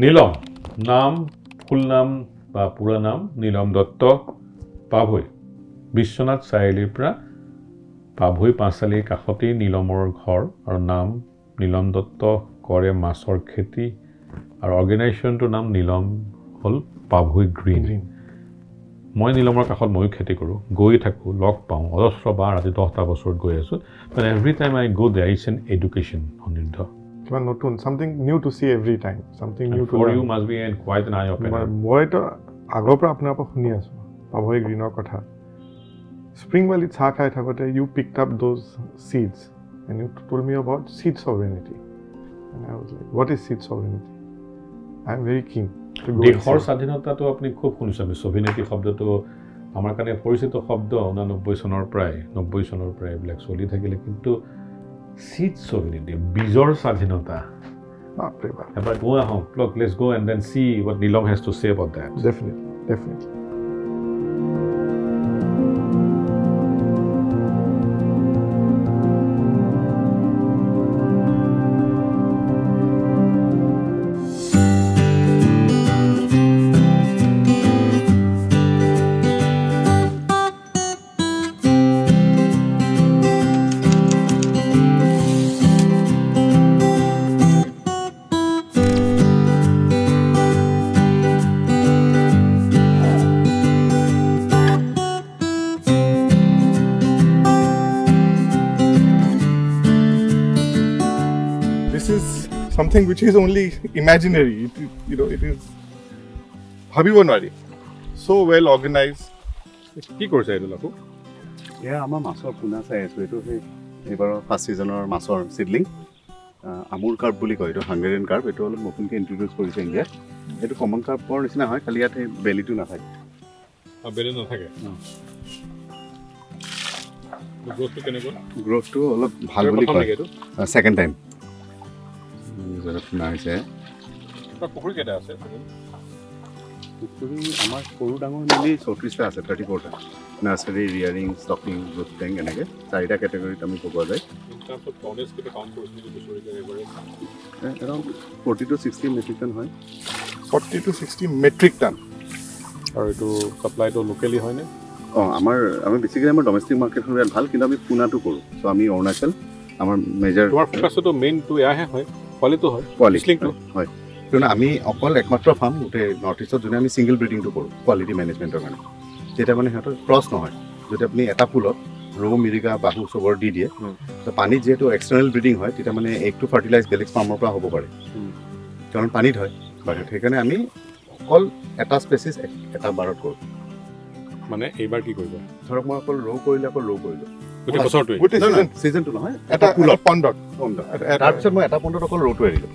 নীলম নাম ফুল নাম বা পুৰা নাম নীলম দত্ত পাভৈ বিশ্বনাথ চাৰিআলিৰ পৰা পাভৈ পাঁচালিৰ কাষতেই নীলমৰ ঘৰ আৰু নাম নীলম দত্ত কৰে মাছৰ খেতি আৰু অৰ্গেনাইজেশ্যনটোৰ নাম নীলম হল পাভৈ গ্ৰীণ মই নীলমৰ কাষত ময়ো খেতি কৰোঁ গৈ থাকোঁ লগ পাওঁ অজস্ৰ বাৰ আজি 10টা বছৰত গৈ আছোঁ but every time I go there it's an education Anirudh কিবা নতুন something new to see every time something new to for learn. you must be and quite an eye opener মই তো আগৰ পৰা আপোনাৰ পৰা শুনি আছোঁ পাভৈ গ্ৰীণৰ কথা Spring Valley চাহ খাই থাকোঁতে you picked up those seeds and you told me about seed sovereignty and I was like what is seed sovereignty I am very keen to go দেশৰ স্বাধীনতাটো আপুনি খুব শুনিছে আমি sovereignty শব্দটো আমাৰ কাৰণে পৰিচিত শব্দ 89 চনৰ পৰাই 90 চনৰ পৰাই ব্লেক চলি থাকিলে কিন্তু seed sovereignty বীজৰ স্বাধীনতা But go ahead, look, let's go and then see what Neelam has to say about that. Definitely. Something which is only imaginary. It is bhabibo nari. So well organized. কি কৰিছে এইটো লাকু? আমাৰ মাছৰ পোনা চাই আছো এইটো এইবাৰৰ ফাৰ্ষ্ট সিজনৰ মাছৰ সিডলিং আমুৰ কাৰ্প বুলি কয় এইটো হাংগেৰিয়ান কাৰ্প এইটো অলপ নতুনকৈ ইন্ট্ৰোডিউস কৰিছে ইণ্ডিয়াত এইটো কমন কাৰ্পৰ নিচিনা হয় খালি ইয়াত বেলিটো নাথাকে বেলি নাথাকে গ্ৰোথটো কেনেকুৱা গ্ৰোথটো অলপ ভাল বুলি কয় সেকেন্ড টাইম জৰা পোনা হৈছে পুখুৰী কেইটা আছে পুখুৰী আমাৰ সৰু ডাঙৰ মিলি 34টা আছে 34টা নাৰ্সাৰী ৰিয়াৰিং ষ্টকিং গ্ৰোথ টেংক এনেকৈ 4টা কেটেগৰীত আমি ভগোৱা যায় around 40 to 60 metric ton হয় 40 to 60 metric ton আৰু এইটো সাপ্লাইটো লোকেলি হয় নে আমি বেছিকৈ আমাৰ ডমেষ্টিক মাৰ্কেটখন বিৰাট ভাল কিন্তু আমি পুনাটো কৰোঁ চ' আমি অৰুণাচল আমাৰ মেজৰ তোমাৰ ফোকাছটো মেইনটো এয়াহে হয় কোৱালিটিটো হয় কোৱালিটিটো হয় কিয়নো আমি অকল একমাত্ৰ ফাৰ্ম গোটেই নৰ্থ ইষ্টত যোনে আমি ছিংগল ব্ৰিডিংটো কৰোঁ কোৱালিটি মেনেজমেণ্টৰ কাৰণে তেতিয়া মানে সিহঁতৰ ক্ৰছ নহয় যদি আপুনি এটা ফুলত ৰৌ মিৰিকা বাহু চবৰ দি দিয়ে তো পানীত যিহেতু এক্সটাৰ্নেল ব্ৰিডিং হয় তেতিয়া মানে এগটো ফাৰ্টিলাইজ বেলেগ ফাৰ্মৰ পৰা হ'ব পাৰে কাৰণ পানীত হয় বাহিৰত সেইকাৰণে আমি অকল এটা স্পেচিছ এটা বাৰত কৰোঁ মানে এইবাৰ কি কৰিব ধৰক মই অকল ৰৌ কৰিলে অকল ৰৌ কৰিলোঁ চিজনটো নহয় এটা পণ্ডত তাৰপিছত মই এটা পণ্ডত অকল ৰৌটো এৰিলোঁ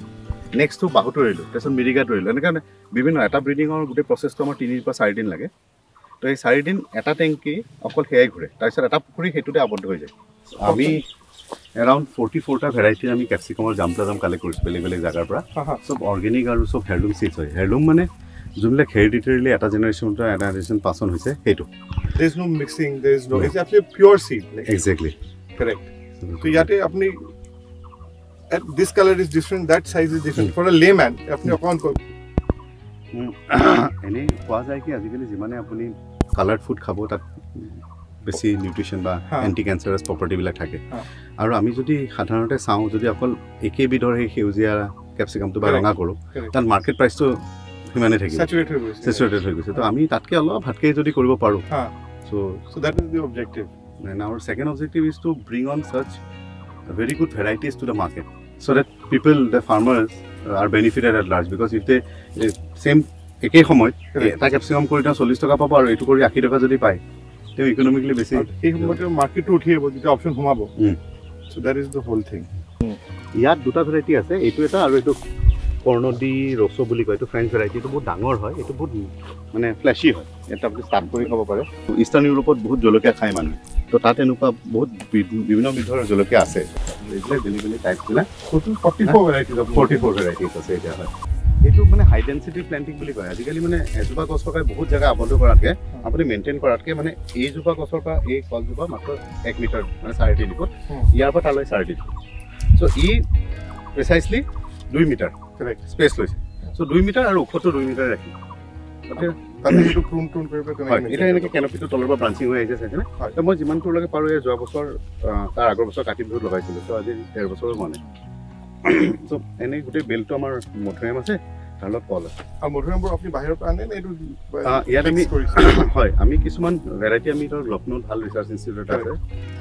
নেক্সটটো বাহুটো এৰিলোঁ তাৰপিছত মিৰিকাটো এৰিলোঁ এনেকৈ বিভিন্ন এটা ব্ৰিডিঙৰ গোটেই প্ৰচেছটো আমাৰ 3 পৰা 4 দিন লাগে তো এই 4 দিন এটা টেংকি অকল সেয়াই ঘূৰে তাৰপিছত এটা পুখুৰী সেইটোতে আবদ্ধ হৈ যায় আমি এৰাউণ্ড 44টা ভেৰাইটিৰ আমি কেপচিকামৰ জাম কালেক্ট কৰিছোঁ বেলেগ বেলেগ জেগাৰ পৰা চব অৰ্গেনিক আৰু চব হেৰলুম চিডছ হয় হেৰলুম মানে যোনবিলাক হেৰিডিটেৰিলি এটা জেনেৰেশ্যন পৰা এটা জেনেৰেশ্যন পাছন হৈছে সেইটো there is no mixing there is no it's actually pure seed like exactly correct so yate apni this color is different that size is different for a layman apni account ko ene কোৱা যায় কি আজিকালি যিমানে আপুনি coloured food খাব তাত বেছি নিউট্ৰিশন বা এন্টি ক্যান্সাৰাছ প্ৰপাৰ্টি বিলাক থাকে আৰু আমি যদি সাধাৰণতে চাওঁ যদি অকল একেই বিধৰ সেই সেউজীয়া ক্যাপচিকামটো বা ৰঙা কৰোঁ তাত মাৰ্কেট প্ৰাইচটো হিমানে থাকিব স্যাচুৰেটেড হৈ গৈছে তো আমি তাতকে অলপ হাতকে যদি কৰিব পাৰোঁ so that is the objective and our second objective is to bring on such very good varieties to the market so that people the farmers are benefited at large because if they same একই সময়ত এটা ক্যাপচিকাম কৰি 40 টকা পাব আৰু এটো কৰি 80 টকা যদি পায় তে ইকোনমিক্যালি বেছি এই সময়তে মাৰ্কেটটো উঠি আহিব যেতিয়া অপচন সোমাব so that is the whole thing ইয়াত দুটা ভেৰাইটি আছে এইটো এটা আৰু এইটো কৰ্ণদি ৰসো বুলি কয় এইটো ফ্ৰেঞ্চ ভেৰাইটি এইটো বহুত ডাঙৰ হয় এইটো বহুত মানে ফ্লেশি হয় এটা আপুনি ষ্টাৰ্ট কৰি খাব পাৰে ইষ্টাৰ্ণ ইউৰোপত বহুত জলকীয়া খায় মানুহে তো তাত এনেকুৱা বহুত বিভিন্ন বিধৰ জলকীয়া আছে এইবিলাক বেলেগ টাইপ বিলাক 44 ভেৰাইটিজ আছে এটা হয় এইটো মানে হাই ডেন্সিটি প্লান্টিং বুলি কয় আজিকালি মানে এজোপা গছ পকাই বহুত জায়গা আবদ্ধ কৰাতকে আপুনি মেইনটেইন কৰাতকে মানে এই জোপা গছৰ পৰা এই গছজোপা মাত্ৰ 1 মিটাৰ মানে 3.5 ফুট ইয়াৰ পৰা তালৈ 3.5 ফুট সো ই প্ৰিসাইজলি 2 মিটাৰ correct স্পেস লৈছে সো 2 মিটাৰ আৰু ওখটো 2 মিটাৰ ৰাখি তাতে এইটো ক্ৰুম কৰিব তেনেকৈ এটা এনেকৈ কেনপিটো তলৰ পৰা ব্ৰাঞ্চিং হৈ আহিছে চাইছেনে তো মই যিমান দূৰলৈকে পাৰোঁ এই যোৱা বছৰ তাৰ আগৰ বছৰ কাতি বিহুত লগাইছিলোঁ তো আজি 1.5 বছৰো হোৱা নাই তো এনেই গোটেই বেলটো আমাৰ মধুৰিআম আছে তাৰ লগত কল আছে আৰু মধুৰিআমবোৰ আপুনি বাহিৰৰ পৰা আনে নে এইটো ইয়াত আমি হয় আমি কিছুমান ভেৰাইটি আমি ধৰক লক্ষ্ণৌত ভাল ৰিচাৰ্চ ইনষ্টিটিউট আছে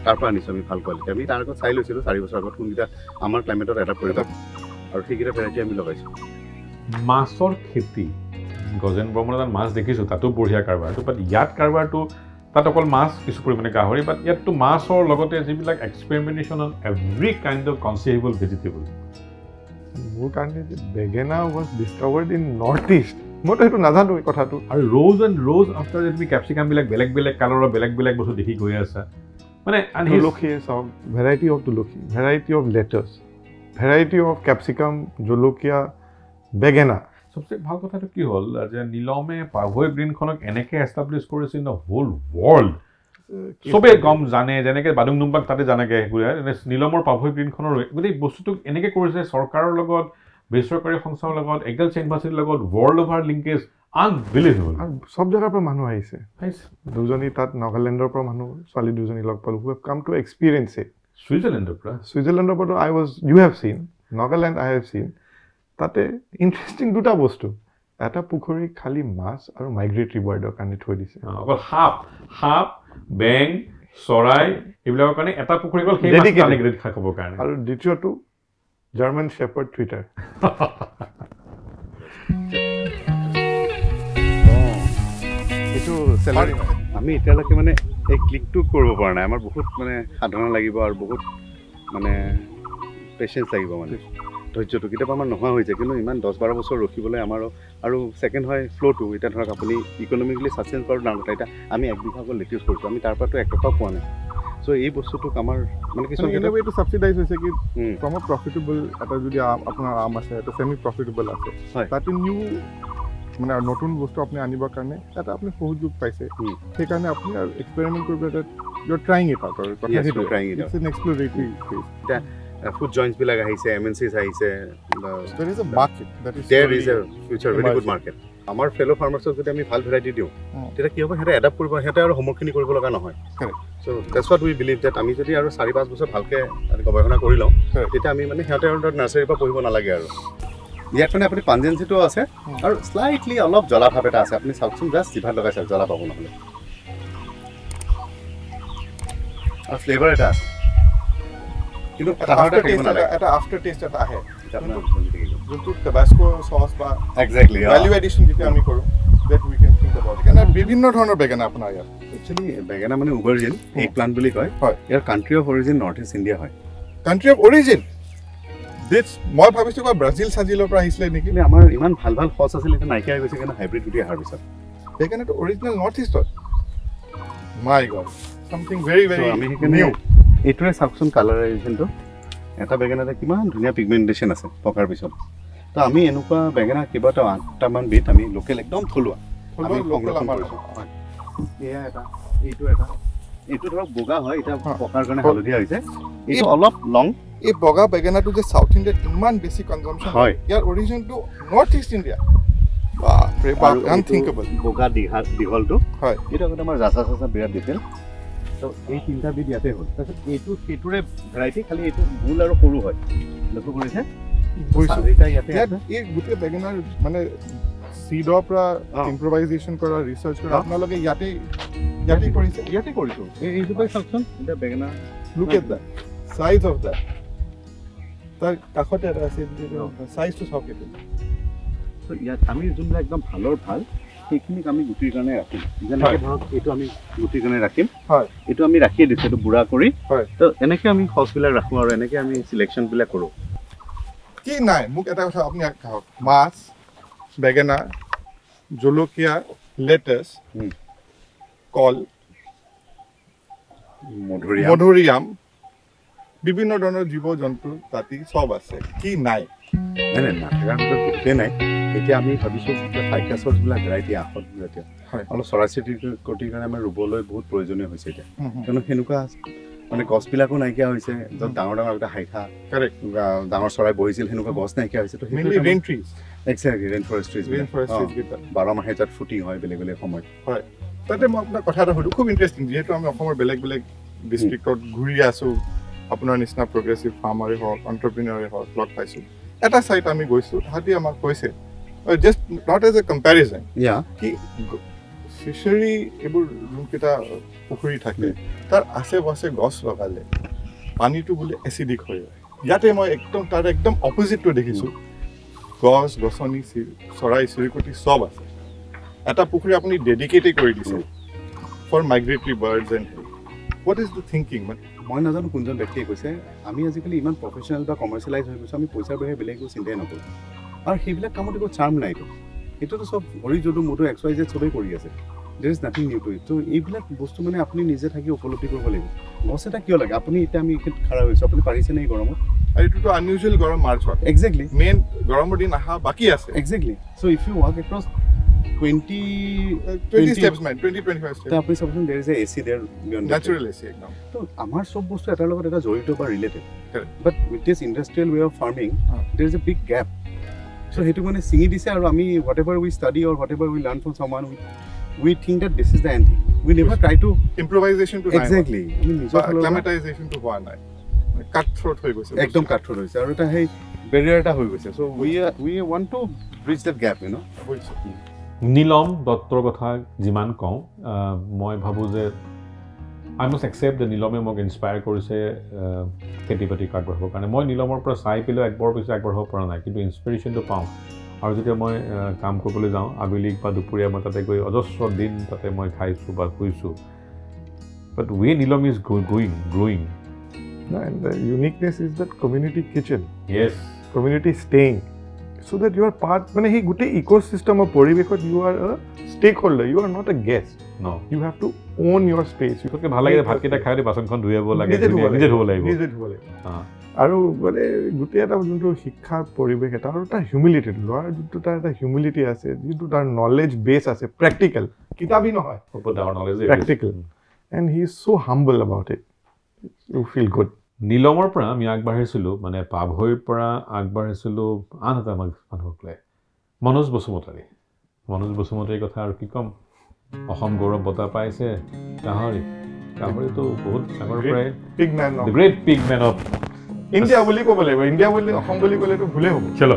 তাৰ পৰা আনিছোঁ আমি ভাল কোৱালিটি আমি তাৰ আগত চাই লৈছিলোঁ 4 বছৰ আগত কোনকেইটা আমাৰ ক্লাইমেটত এডাপ্ট কৰিব আৰু সেইকেইটা ভেৰাইটি আমি লগাইছোঁ মাছৰ খেতি গজেন ব্ৰহ্মনাথত মাছ দেখিছোঁ তাতো বঢ়িয়া কাৰবাৰটো বাট ইয়াত কাৰবাৰটো তাত অকল মাছ কিছু পৰিমাণে গাহৰি বাট ইয়াততো মাছৰ লগতে যিবিলাক experimentation on every kind of conceivable vegetable মোৰ কাৰণে যে বেগেনা was discovered in north east মইতো সেইটো নাজানো এই কথাটো আৰু ৰ'জ আফটাৰ যে তুমি কেপচিকামবিলাক বেলেগ বেলেগ কালাৰৰ বেলেগ বস্তু দেখি গৈ আছা মানে তুলসীয়ে চাওক variety of Tulsi variety of letters variety of capsicum জলকীয়া বেগেনা সবচে ভাল কথাটো কি হ'ল যে নীলমে পাভৈ গ্ৰীণখনক এনেকৈ এষ্টাব্লিছ কৰিছে ইন দ্য হোল ৱৰ্ল্ড চবেই গম জানে যেনেকৈ বাডুংডুম্বাক তাতে জানেগৈ নীলমৰ পাভৈ গ্ৰীণখনৰ গোটেই বস্তুটোক এনেকৈ কৰিছে চৰকাৰৰ লগত বেচৰকাৰী সংস্থাৰ লগত এগ্ৰিকালচাৰ ইউনিভাৰ্চিটিৰ লগত ৱৰ্ল্ড অভাৰ লিংকেজ আনবিলিভেবল আৰু চব জেগাৰ পৰা মানুহ আহিছে দুজনী তাত নাগালেণ্ডৰ পৰা মানুহ ছোৱালী দুজনী লগ পালোঁ who have come to experience it ছুইজাৰলেণ্ডৰ পৰা আই ৱাজ ইউ হেভ চিন নাগালেণ্ড আই হেভ চিন তাতে ইণ্টাৰেষ্টিং দুটা বস্তু এটা পুখুৰী খালী মাছ আৰু মাইগ্ৰেটৰী বাৰ্ডৰ কাৰণে থৈ দিছে অকল সাপ বেং চৰাই এইবিলাকৰ কাৰণে এটা পুখুৰী অকল সেই খাবৰ কাৰণে আৰু দ্বিতীয়টো জাৰ্মান শ্বেপাৰ্ড টুইটাৰ এইটো চেলাৰী আমি এতিয়ালৈকে মানে এই ক্লিকটো কৰিব পৰা নাই আমাৰ বহুত মানে সাধনা লাগিব আৰু বহুত মানে পেচেঞ্চ লাগিব মানে ধৈৰ্যটো কেতিয়াবা আমাৰ নোহোৱা হৈ যায় কিন্তু ইমান 10-12 বছৰ ৰখিবলৈ আমাৰো আৰু ছেকেণ্ড হয় ফ্ল'টো এতিয়া ধৰক আপুনি ইকনমিকেলি ছাষ্টেইন কৰাৰ ডাঙৰ কথা এতিয়া আমি 1 বিঘা অকল লেটিউচ কৰিছোঁ আমি তাৰ পৰাতো 1 টকা পোৱা নাই চ' এই বস্তুটোক আমাৰ মানে কিছুমান কেতিয়াবা এইটো ছাবচিডাইজ হৈছে কি ফ্ৰম আ প্ৰফিটেবল এটা যদি আপোনাৰ আম আছে এটা ছেমি প্ৰফিটেবল আছে তাতে নিউ মানে নতুন বস্তু আপুনি আনিবৰ কাৰণে এটা আপুনি সহযোগ পাইছে সেইকাৰণে আপুনি আৰু এক্সপেৰিমেণ্ট কৰিব এটা you are trying it out আৰু it's an exploratory phase food joints বিলাক আহিছে MNCs আহিছে there is a market there is a future very good market আমাৰ ফেলো ফাৰ্মাৰ্ছক যদি আমি ভাল ভেৰাইটি দিওঁ তেতিয়া কি হ'ব হেতে এডাপ্ট কৰিব হেতে আৰু হোমৱৰ্কখিনি কৰিব লগা নহয় so that's what we believe that আমি যদি আৰু 4-5 বছৰ ভালকৈ গৱেষণা কৰি লওঁ তেতিয়া আমি মানে সিহঁতে আৰু নাৰ্চাৰীৰ পৰা পঢ়িব নালাগে আৰু ইয়াত মানে আপুনি পাঞ্জেঞ্চিটো আছে আৰু স্লাইটলি অলপ জ্বলা ভাৱ এটা আছে আপুনি চাওকচোন জাষ্ট জিভাত লগাই চাওক জ্বলা পাব নহ'লে আৰু ফ্লেভাৰ এটা আছে কিন্তু এটা আফটাৰ টেষ্ট এটা আহে যোনটো টেবাস্কো চচ বা এক্সেক্টলি ভ্যালু এডিশ্যন যেতিয়া আমি কৰোঁ that we can think about it and বিভিন্ন ধৰণৰ বেগেনা আপোনাৰ ইয়াত একচুৱেলি বেগেনা মানে অভাৰজিন এক প্লান্ট বুলি কয় ইয়াৰ country of origin north east India হয় কাণ্ট্ৰি অফ অৰিজিন দিছ মই ভাবিছোঁ কিবা ব্ৰাজিল চাজিলৰ পৰা আহিছিলে নেকি আমাৰ ইমান ভাল ভাল সচ আছিল এতিয়া নাইকিয়া হৈ গৈছে কিন্তু হাইব্ৰিড গুটি অহাৰ পিছত বেগেনাটো অৰিজিনেল নৰ্থ ইষ্টত মাই গড সামথিং ভেৰি আমি নিউ এইটোৱে চাওকচোন কালাৰাইজেশ্যনটো এটা বেগেনাতে কিমান ধুনীয়া পিগমেণ্টেশ্যন আছে পকাৰ পিছত তো আমি এনেকুৱা বেগেনা কেইবাটাও 8টামান বিধ আমি লোকেল একদম থলুৱা আমি সংৰক্ষণ কৰিছোঁ এয়া এটা এইটো ধৰক বগা হয় এতিয়া পকাৰ কাৰণে হালধীয়া হৈছে এইটো অলপ লং এই বগা বেগেনাটো যে সাউথ ইণ্ডিয়াত ইমান বেছি কনজাম্পশ্যন হয় ইয়াৰ অৰিজিনটো নৰ্থ ইষ্ট ইণ্ডিয়া আনথিংকেবল বগা দীঘলটো হয় এইটো আগতে আমাৰ জাচা বিৰাট দিছিল তো এই 3টা বিধ ইয়াতে হ'ল তাৰপিছত এইটো সেইটোৰে ভেৰাইটি খালি এইটো গোল আৰু সৰু হয় লক্ষ্য কৰিছে এই গোটেই বেগেনাৰ মানে চিডৰ পৰা ইম্প্ৰভাইজেশ্যন কৰা ৰিচাৰ্চ কৰা আপোনালোকে ইয়াতে কৰিছোঁ এইজোপাই চাওকচোন এতিয়া বেগেনা look at that size of that তাৰ কাষতে এটা আছে চাইজটো চাওক এইটো তো ইয়াত আমি যোনবিলাক একদম ভালৰ ভাল সেইখিনিক আমি গুটিৰ কাৰণে ৰাখিম যেনেকৈ ধৰক এইটো আমি গুটিৰ কাৰণে ৰাখিম হয় এইটো আমি ৰাখিয়ে দিছোঁ এইটো বুঢ়া কৰি তো এনেকৈ আমি সচবিলাক ৰাখোঁ আৰু এনেকৈ আমি চিলেকশ্যনবিলাক কৰোঁ কি নাই মোক এটা কথা আপুনি খাওক মাছ বেগেনা জলকীয়া লেটাছ কল মধুৰিআম বিভিন্ন ধৰণৰ জীৱ জন্তু জাতি চব আছে কি নাই নাথাকাৰ ভিতৰত গোটেই নাই এতিয়া আমি ভাবিছোঁ ফাইকাছৰ যিবিলাক ভেৰাইটি আহত জাতীয় অলপ চৰাই চিৰিকটিৰ কাৰণে আমাৰ ৰুবলৈ বহুত প্ৰয়োজনীয় হৈছে এতিয়া কিয়নো সেনেকুৱা মানে গছবিলাকো নাইকিয়া হৈছে য'ত ডাঙৰ এটা হাইঠা ডাঙৰ চৰাই বহিছিল সেনেকুৱা গছ নাইকিয়া হৈছে তো এক্সেক্টলি ৰেইন ফৰেষ্ট্ৰিজ 12 মাহে তাত ফুটিং হয় বেলেগ বেলেগ সময়ত হয় তাতে মই আপোনাক কথা এটা সুধো খুব ইণ্টাৰেষ্টিং যিহেতু আমি অসমৰ বেলেগ বেলেগ ডিষ্ট্ৰিক্টত ঘূৰি আছোঁ আপোনাৰ নিচিনা প্ৰগ্ৰেছিভ ফাৰ্মাৰে হওক এণ্টাৰপ্ৰিনিয়ৰে হওক লগ পাইছোঁ এটা চাইট আমি গৈছোঁ তাহাঁতি আমাক কৈছে just not as a comparison কি ফিচাৰী এইবোৰ যোনকেইটা পুখুৰী থাকে তাৰ আশে পাশে গছ লগালে পানীটো বোলে এচিডিক হৈ যায় ইয়াতে মই তাৰ একদম অপজিটটো দেখিছোঁ গছ গছনি চৰাই চিৰিকটি চব আছে এটা পুখুৰী আপুনি ডেডিকেটেড কৰি দিছে for migratory birds and what is the thinking মানে মই নাজানো কোনজন ব্যক্তিয়ে কৈছে আমি আজিকালি ইমান প্ৰফেচনেল বা কমাৰ্চিয়েলাইজ হৈ গৈছোঁ আমি পইচাৰ বাহিৰে বেলেগ একো চিন্তাই নকৰোঁ আৰু সেইবিলাক কামত একো চাৰ্ম নাইতো এইটোতো চব হৰি যদু মধু XYZ চবেই কৰি আছে there is nothing new to it ত' এইবিলাক বস্তু মানে আপুনি নিজে থাকি উপলব্ধি কৰিব লাগিব গছ এটা কিয় লাগে আপুনি এতিয়া আমি এইখিনিত খাৰা হৈছোঁ আপুনি পাৰিছেনে এই গৰমত আৰু এইটোতো আনইউজুৱেল গৰম মাৰ্চত এক্সেক্টলি মেইন গৰমৰ দিন অহা বাকী আছে exactly so' if you walk across 20 steps man 20-25 steps আপনি suppose there is AC there natural AC একদম তো আমার সব বস্তু এটাৰ লগত এটা জড়িত বা related but with this industrial way of farming there is a big gap so হেতু মানে সিঙি দিছে আৰু আমি whatever we study or whatever we learn from someone we think that this is the end thing we never try to improvisation to exactly I mean acclimatization to হোৱা নাই কাট throat হৈ গৈছে একদম কাট থ্ৰোট হৈছে আৰু এটা সেই বেৰিয়াৰ এটা হৈ গৈছে so we want to bridge that gap you know Neelam দত্তৰ কথা যিমান কওঁ মই ভাবোঁ যে আই মাষ্ট একচেপ্ট যে নীলমে মোক ইনস্পায়াৰ কৰিছে খেতি বাতি আগবঢ়াবৰ কাৰণে মই নীলমৰ পৰা চাই পেলাই একবাৰ পিছত আগবঢ়াব পৰা নাই কিন্তু ইনস্পিৰেশ্যনটো পাওঁ আৰু যেতিয়া মই কাম কৰিবলৈ যাওঁ আবেলি বা দুপৰীয়া মই তাতে গৈ অজস্ৰ দিন তাতে মই খাইছোঁ বা শুইছোঁ বাট ৱে নীলম is growing and the uniqueness is that community kitchen yes community staying so that you are part মানে হি গোটেই ইকোসিস্টেম অফ পৰিৱেশত you are a stakeholder you are not a guest no you have to own your space you তোকে ভাল লাগে ভাতকেইটা খাই বাচনখন ধুইব লাগে নিজে ধুব লাগিব আৰু মানে গোটেই এটা যোনটো শিক্ষাৰ পৰিৱেশ এটা আৰু তাৰ হিউমিলিটি ল'ৰাৰ যোনটো তাৰ এটা হিউমিলিটি আছে যোনটো তাৰ নলেজ বেছ আছে প্ৰেক্টিকেল কিতাপী নহয় practical and he is so humble about it you feel good নীলমৰ পৰা আমি আগবাঢ়িছিলোঁ মানে পাভৈৰ পৰা আগবাঢ়িছিলোঁ আন এটা মানুহক লৈ মনোজ বসুমতাৰীৰ কথা আৰু কি ক'ম অসম গৌৰৱ বঁটা পাইছে গাহৰিটো বহুত আগৰ পৰাই the great pig man of India বুলি ক'ব লাগিব ইণ্ডিয়া বুলি অসম বুলি ক'লেতো ভুলেই হ'ব চলো